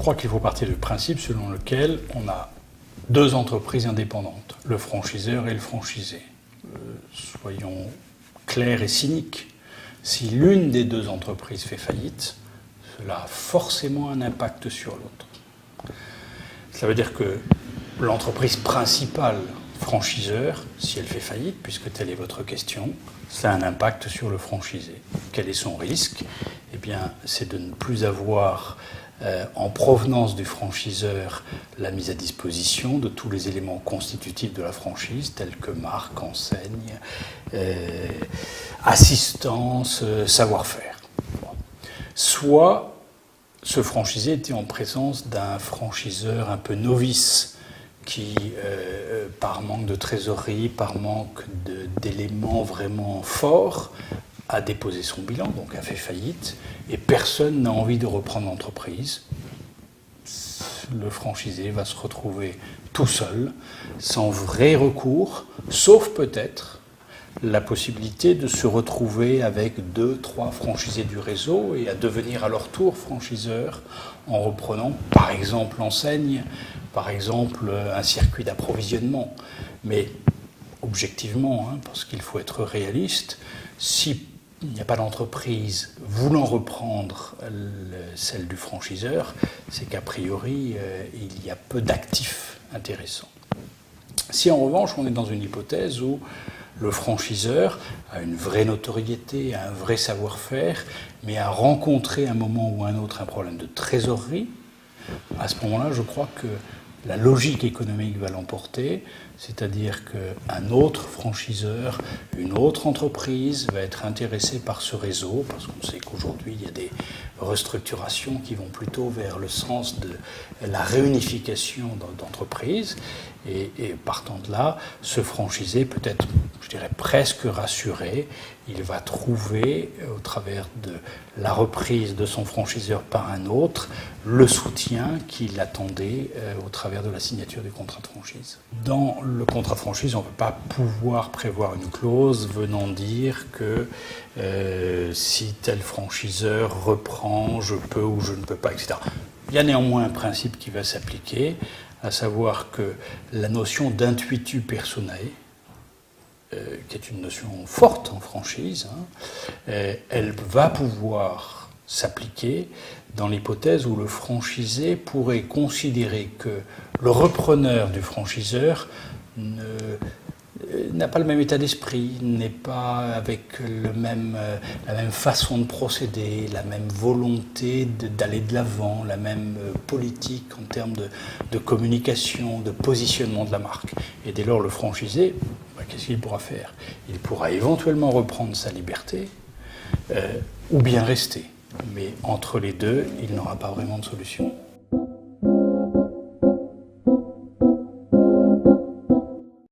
crois qu'il faut partir du principe selon lequel on a deux entreprises indépendantes, le franchiseur et le franchisé. Soyons clairs et cyniques, si l'une des deux entreprises fait faillite, cela a forcément un impact sur l'autre. Cela veut dire que l'entreprise principale, franchiseur, si elle fait faillite, puisque telle est votre question, ça a un impact sur le franchisé. Quel est son risque? Eh bien, c'est de ne plus avoir en provenance du franchiseur la mise à disposition de tous les éléments constitutifs de la franchise, tels que marque, enseigne, assistance, savoir-faire. Soit ce franchisé était en présence d'un franchiseur un peu novice qui, par manque de trésorerie, par manque d'éléments vraiment forts, a déposé son bilan, donc a fait faillite, et personne n'a envie de reprendre l'entreprise. Le franchisé va se retrouver tout seul, sans vrai recours, sauf peut-être la possibilité de se retrouver avec 2, 3 franchisés du réseau et à devenir à leur tour franchiseur en reprenant par exemple l'enseigne, par exemple un circuit d'approvisionnement. Mais objectivement, parce qu'il faut être réaliste, si il n'y a pas d'entreprise voulant reprendre celle du franchiseur, c'est qu'a priori, il y a peu d'actifs intéressants. Si en revanche, on est dans une hypothèse où le franchiseur a une vraie notoriété, a un vrai savoir-faire, mais a rencontré à un moment ou à un autre un problème de trésorerie, à ce moment-là, je crois que la logique économique va l'emporter, c'est-à-dire qu'un autre franchiseur, une autre entreprise va être intéressée par ce réseau, parce qu'on sait qu'aujourd'hui, il y a des restructurations qui vont plutôt vers le sens de la réunification d'entreprises. Et partant de là, ce franchisé peut être, je dirais, presque rassuré. Il va trouver, au travers de la reprise de son franchiseur par un autre, le soutien qu'il attendait au travers de la signature du contrat de franchise. Dans le contrat de franchise, on ne peut pas pouvoir prévoir une clause venant dire que si tel franchiseur reprend, je peux ou je ne peux pas, etc. Il y a néanmoins un principe qui va s'appliquer, à savoir que la notion d'intuitu personae, qui est une notion forte en franchise, elle va pouvoir s'appliquer dans l'hypothèse où le franchisé pourrait considérer que le repreneur du franchiseur n'a pas le même état d'esprit, n'est pas avec la même façon de procéder, la même volonté d'aller de l'avant, la même politique en termes de communication, de positionnement de la marque. Et dès lors, le franchisé, qu'est-ce qu'il pourra faire? Il pourra éventuellement reprendre sa liberté ou bien rester. Mais entre les deux, il n'aura pas vraiment de solution.